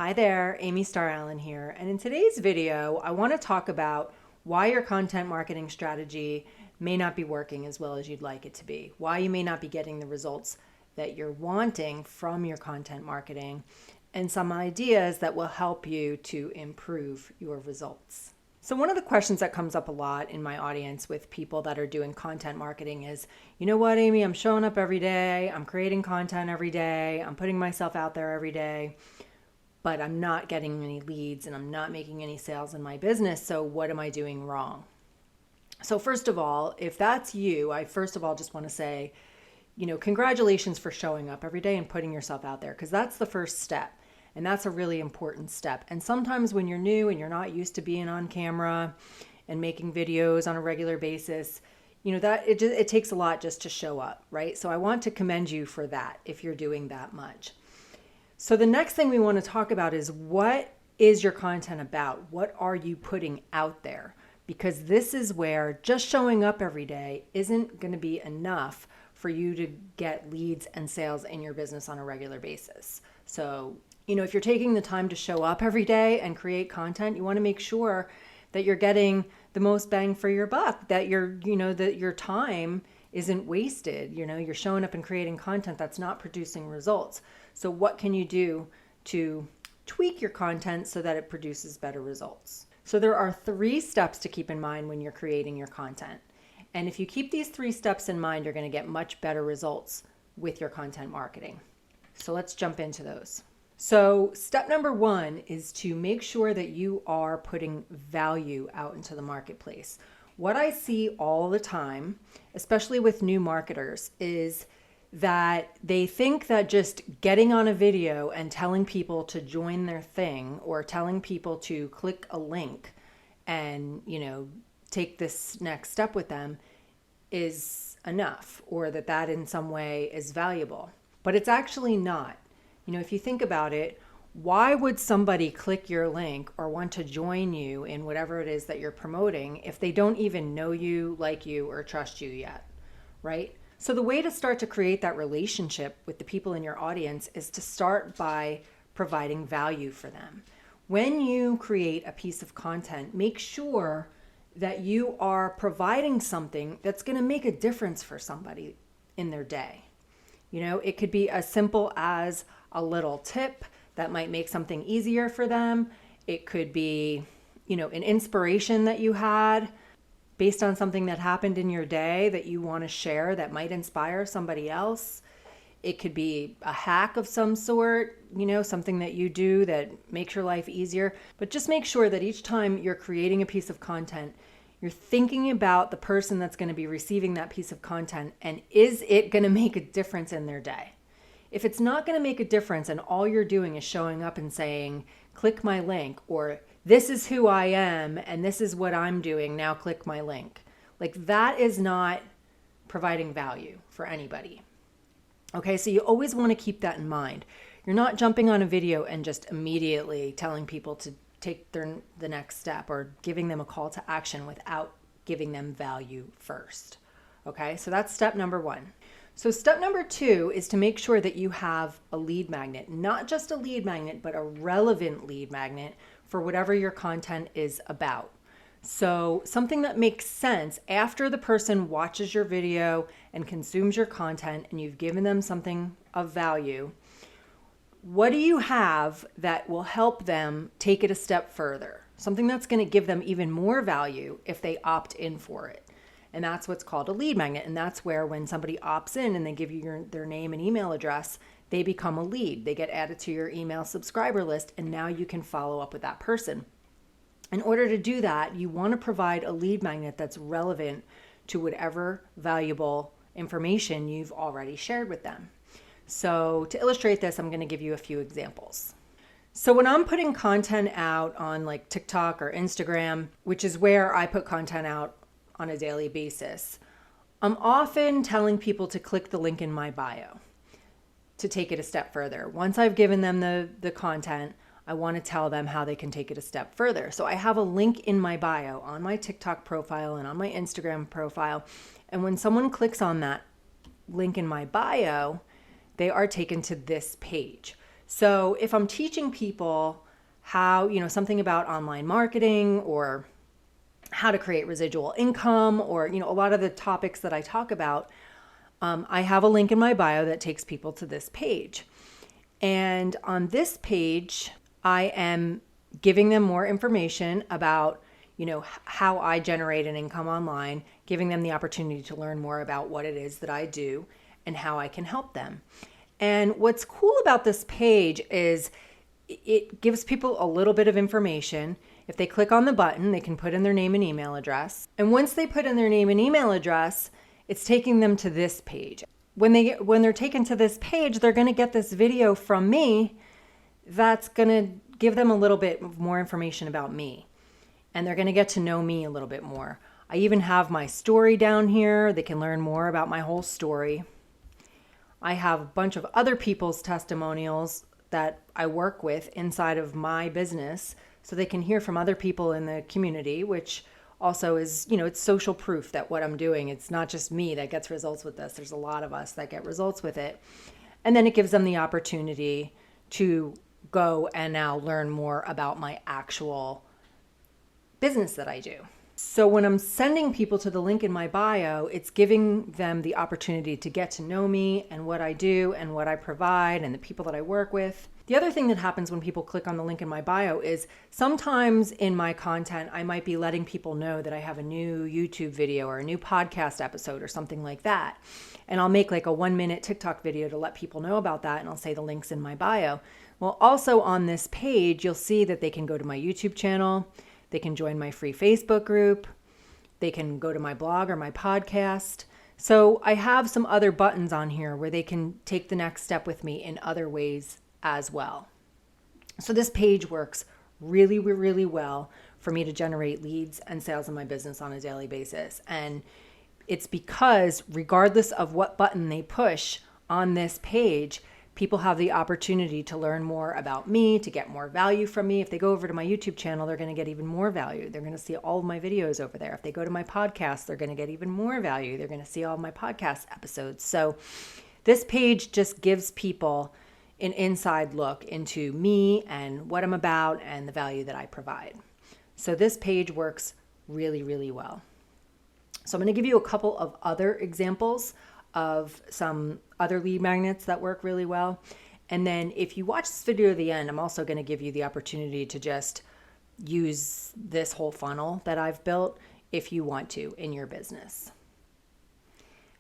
Hi there, Amy Starr here, and in today's video, I want to talk about why your content marketing strategy may not be working as well as you'd like it to be, why you may not be getting the results that you're wanting from your content marketing, and some ideas that will help you to improve your results. So one of the questions that comes up a lot in my audience with people that are doing content marketing is, you know what, Amy, I'm showing up every day, I'm creating content every day, I'm putting myself out there every day, but I'm not getting any leads and I'm not making any sales in my business. So what am I doing wrong? So first of all, if that's you, I first of all just want to say, congratulations for showing up every day and putting yourself out there, because that's the first step. And that's a really important step. And sometimes when you're new and you're not used to being on camera and making videos on a regular basis, it takes a lot just to show up, right? So I want to commend you for that if you're doing that much. So the next thing we want to talk about is, what is your content about? What are you putting out there? Because this is where just showing up every day isn't going to be enough for you to get leads and sales in your business on a regular basis. So, if you're taking the time to show up every day and create content, you want to make sure that you're getting the most bang for your buck, that that your time isn't wasted. You're showing up and creating content that's not producing results. So what can you do to tweak your content so that it produces better results? So there are 3 steps to keep in mind when you're creating your content. And if you keep these 3 steps in mind, you're going to get much better results with your content marketing. So let's jump into those. So step number 1 is to make sure that you are putting value out into the marketplace. What I see all the time, especially with new marketers, is that they think that just getting on a video and telling people to join their thing, or telling people to click a link and, take this next step with them is enough, or that in some way is valuable. But it's actually not. If you think about it, why would somebody click your link or want to join you in whatever it is that you're promoting if they don't even know you, like you, or trust you yet, right? So the way to start to create that relationship with the people in your audience is to start by providing value for them. When you create a piece of content, make sure that you are providing something that's going to make a difference for somebody in their day. It could be as simple as a little tip that might make something easier for them. It could be, an inspiration that you had based on something that happened in your day that you want to share that might inspire somebody else. It could be a hack of some sort, something that you do that makes your life easier. But just make sure that each time you're creating a piece of content, you're thinking about the person that's going to be receiving that piece of content, and is it going to make a difference in their day? If it's not going to make a difference and all you're doing is showing up and saying, click my link, or this is who I am and this is what I'm doing, now click my link. Like, that is not providing value for anybody. Okay, so you always want to keep that in mind. You're not jumping on a video and just immediately telling people to take the next step or giving them a call to action without giving them value first. Okay, so that's step number 1. So step number 2 is to make sure that you have a lead magnet, not just a lead magnet, but a relevant lead magnet for whatever your content is about. So something that makes sense after the person watches your video and consumes your content and you've given them something of value. What do you have that will help them take it a step further? Something that's going to give them even more value if they opt in for it. And that's what's called a lead magnet. And that's where, when somebody opts in and they give you their name and email address, they become a lead. They get added to your email subscriber list, and now you can follow up with that person. In order to do that, you want to provide a lead magnet that's relevant to whatever valuable information you've already shared with them. So to illustrate this, I'm going to give you a few examples. So when I'm putting content out on like TikTok or Instagram, which is where I put content out on a daily basis, I'm often telling people to click the link in my bio to take it a step further. Once I've given them the content, I want to tell them how they can take it a step further. So I have a link in my bio on my TikTok profile and on my Instagram profile. And when someone clicks on that link in my bio, they are taken to this page. So if I'm teaching people how, something about online marketing or how to create residual income or, a lot of the topics that I talk about, I have a link in my bio that takes people to this page. And on this page, I am giving them more information about, how I generate an income online, giving them the opportunity to learn more about what it is that I do and how I can help them. And what's cool about this page is it gives people a little bit of information. If they click on the button, they can put in their name and email address. And once they put in their name and email address, it's taking them to this page. When they're taken to this page, they're going to get this video from me that's going to give them a little bit more information about me. And they're going to get to know me a little bit more. I even have my story down here. They can learn more about my whole story. I have a bunch of other people's testimonials that I work with inside of my business so they can hear from other people in the community, which also is, it's social proof that what I'm doing, it's not just me that gets results with this. There's a lot of us that get results with it. And then it gives them the opportunity to go and now learn more about my actual business that I do. So when I'm sending people to the link in my bio, it's giving them the opportunity to get to know me and what I do and what I provide and the people that I work with. The other thing that happens when people click on the link in my bio is sometimes in my content, I might be letting people know that I have a new YouTube video or a new podcast episode or something like that. And I'll make like a 1-minute TikTok video to let people know about that. And I'll say the link's in my bio. Well, also on this page, you'll see that they can go to my YouTube channel. They can join my free Facebook group. They can go to my blog or my podcast. So I have some other buttons on here where they can take the next step with me in other ways as well. So this page works really, really well for me to generate leads and sales in my business on a daily basis. And it's because regardless of what button they push on this page, people have the opportunity to learn more about me, to get more value from me. If they go over to my YouTube channel, they're going to get even more value. They're going to see all of my videos over there. If they go to my podcast, they're going to get even more value. They're going to see all of my podcast episodes. So this page just gives people an inside look into me and what I'm about and the value that I provide. So this page works really, really well. So I'm going to give you a couple of other examples of some other lead magnets that work really well. And then if you watch this video to the end, I'm also going to give you the opportunity to just use this whole funnel that I've built if you want to in your business.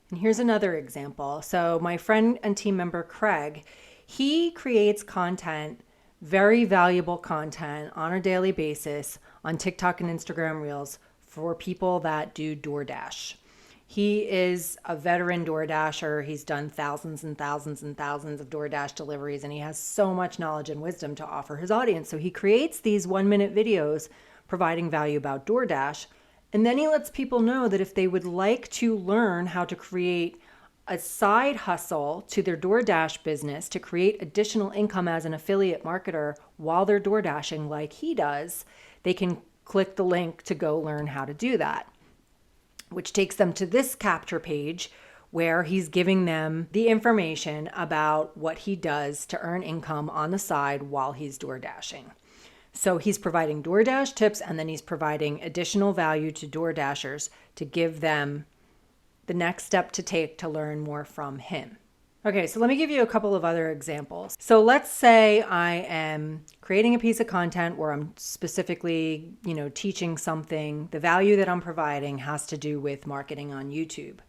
And here's another example. So my friend and team member, Craig, he creates content, very valuable content on a daily basis on TikTok and Instagram Reels for people that do DoorDash. He is a veteran DoorDasher. He's done thousands and thousands and thousands of DoorDash deliveries, and he has so much knowledge and wisdom to offer his audience. So he creates these 1-minute videos providing value about DoorDash, and then he lets people know that if they would like to learn how to create a side hustle to their DoorDash business to create additional income as an affiliate marketer while they're DoorDashing like he does, they can click the link to go learn how to do that, which takes them to this capture page where he's giving them the information about what he does to earn income on the side while he's DoorDashing. So he's providing DoorDash tips, and then he's providing additional value to DoorDashers to give them the next step to take to learn more from him. Okay, so let me give you a couple of other examples. So let's say I am creating a piece of content where I'm specifically, teaching something. The value that I'm providing has to do with marketing on YouTube.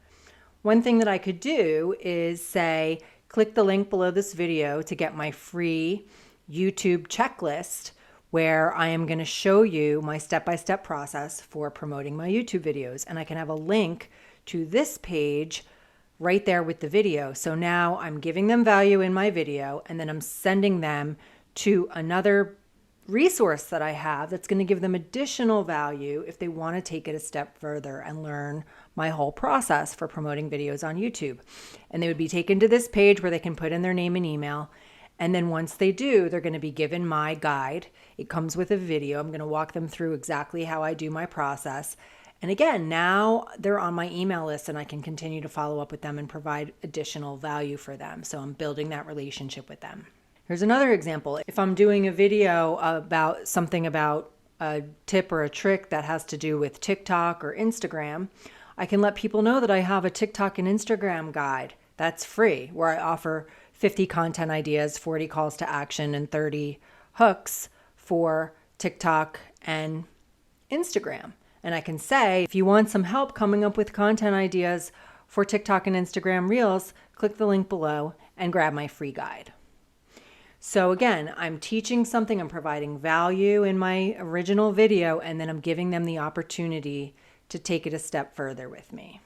One thing that I could do is say, click the link below this video to get my free YouTube checklist where I am going to show you my step-by-step process for promoting my YouTube videos. And I can have a link to this page right there with the video. So now I'm giving them value in my video, and then I'm sending them to another resource that I have that's going to give them additional value if they want to take it a step further and learn my whole process for promoting videos on YouTube. And they would be taken to this page where they can put in their name and email. And then once they do, they're going to be given my guide. It comes with a video. I'm going to walk them through exactly how I do my process. And again, now they're on my email list and I can continue to follow up with them and provide additional value for them. So I'm building that relationship with them. Here's another example. If I'm doing a video about something about a tip or a trick that has to do with TikTok or Instagram, I can let people know that I have a TikTok and Instagram guide that's free, where I offer 50 content ideas, 40 calls to action, and 30 hooks for TikTok and Instagram. And I can say, if you want some help coming up with content ideas for TikTok and Instagram Reels, click the link below and grab my free guide. So again, I'm teaching something, I'm providing value in my original video, and then I'm giving them the opportunity to take it a step further with me.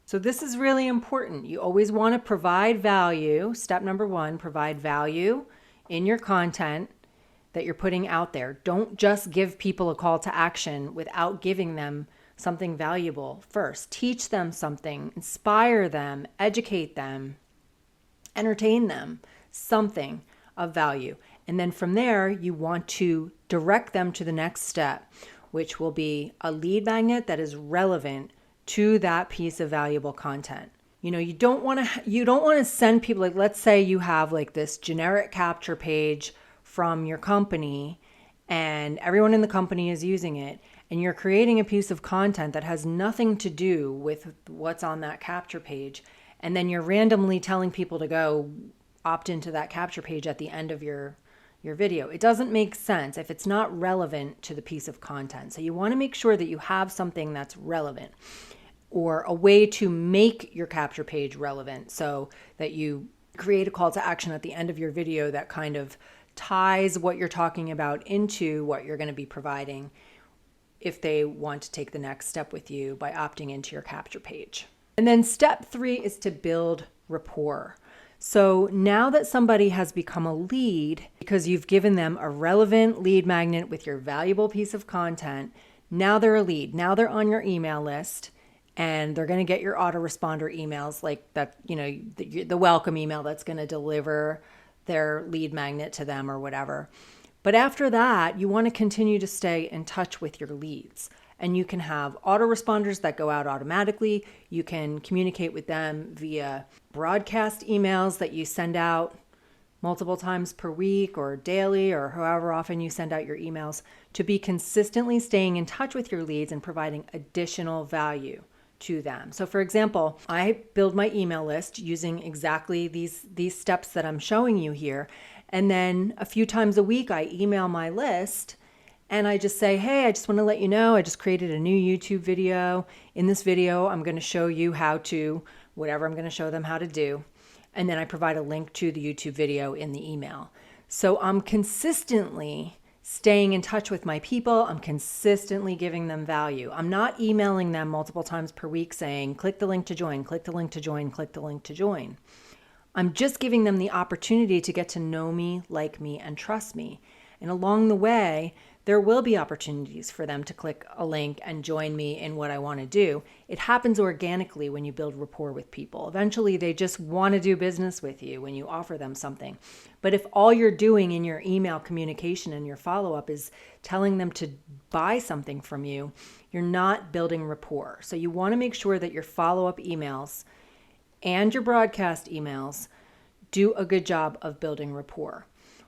So this is really important. You always want to provide value. Step number one, provide value in your content that you're putting out there. Don't just give people a call to action without giving them something valuable first. Teach them something, inspire them, educate them, entertain them, something of value. And then from there, you want to direct them to the next step, which will be a lead magnet that is relevant to that piece of valuable content. You don't want to send people, like, let's say you have like this generic capture page from your company and everyone in the company is using it, and you're creating a piece of content that has nothing to do with what's on that capture page, and then you're randomly telling people to go opt into that capture page at the end of your video. It doesn't make sense if it's not relevant to the piece of content. So you want to make sure that you have something that's relevant, or a way to make your capture page relevant, so that you create a call to action at the end of your video that kind of ties what you're talking about into what you're going to be providing if they want to take the next step with you by opting into your capture page. And then step 3 is to build rapport. So now that somebody has become a lead because you've given them a relevant lead magnet with your valuable piece of content, now they're a lead. Now they're on your email list, and they're going to get your autoresponder emails, like that, the welcome email that's going to deliver their lead magnet to them or whatever. But after that, you want to continue to stay in touch with your leads. And you can have autoresponders that go out automatically. You can communicate with them via broadcast emails that you send out multiple times per week or daily, or however often you send out your emails, to be consistently staying in touch with your leads and providing additional value to them. So for example, I build my email list using exactly these steps that I'm showing you here. And then a few times a week, I email my list and I just say, hey, I just want to let you know, I just created a new YouTube video. In this video, I'm going to show you how to, whatever I'm going to show them how to do. And then I provide a link to the YouTube video in the email. So I'm consistently staying in touch with my people. I'm consistently giving them value. I'm not emailing them multiple times per week saying, click the link to join, click the link to join, click the link to join. I'm just giving them the opportunity to get to know me, like me, and trust me. And along the way, there will be opportunities for them to click a link and join me in what I want to do. It happens organically when you build rapport with people. Eventually, they just want to do business with you when you offer them something. But if all you're doing in your email communication and your follow-up is telling them to buy something from you, you're not building rapport. So you want to make sure that your follow-up emails and your broadcast emails do a good job of building rapport.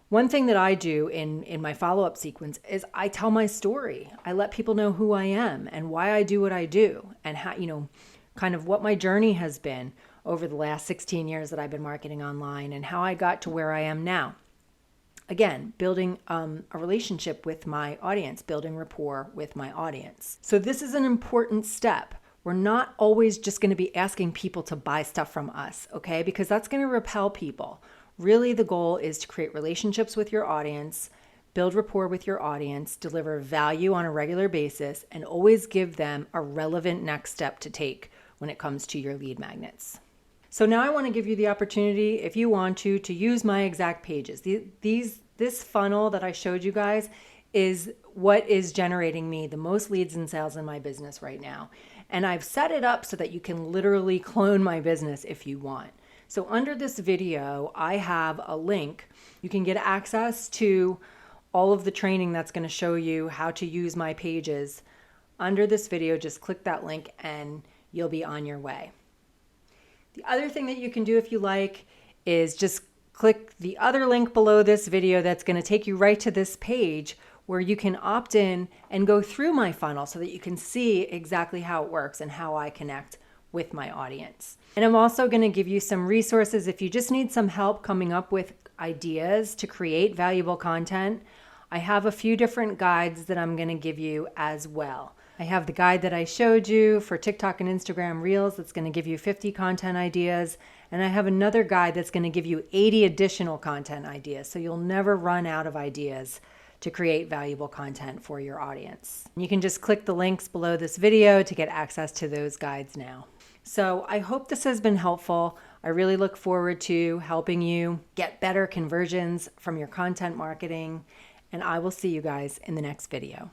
One thing that I do in my follow-up sequence is I tell my story. I let people know who I am and why I do what I do, and how, kind of what my journey has been over the last 16 years that I've been marketing online, and how I got to where I am now. Again, building a relationship with my audience, building rapport with my audience. So this is an important step. We're not always just going to be asking people to buy stuff from us, okay? Because that's going to repel people. Really, the goal is to create relationships with your audience, build rapport with your audience, deliver value on a regular basis, and always give them a relevant next step to take when it comes to your lead magnets. So now I want to give you the opportunity, if you want to use my exact pages. This funnel that I showed you guys is what is generating me the most leads and sales in my business right now. And I've set it up so that you can literally clone my business if you want. So under this video, I have a link. You can get access to all of the training that's going to show you how to use my pages. Under this video, just click that link and you'll be on your way. The other thing that you can do if you like is just click the other link below this video that's going to take you right to this page where you can opt in and go through my funnel so that you can see exactly how it works and how I connect with my audience. And I'm also going to give you some resources if you just need some help coming up with ideas to create valuable content. I have a few different guides that I'm going to give you as well. I have the guide that I showed you for TikTok and Instagram Reels that's going to give you 50 content ideas. And I have another guide that's going to give you 80 additional content ideas. So you'll never run out of ideas to create valuable content for your audience. You can just click the links below this video to get access to those guides now. So I hope this has been helpful. I really look forward to helping you get better conversions from your content marketing. And I will see you guys in the next video.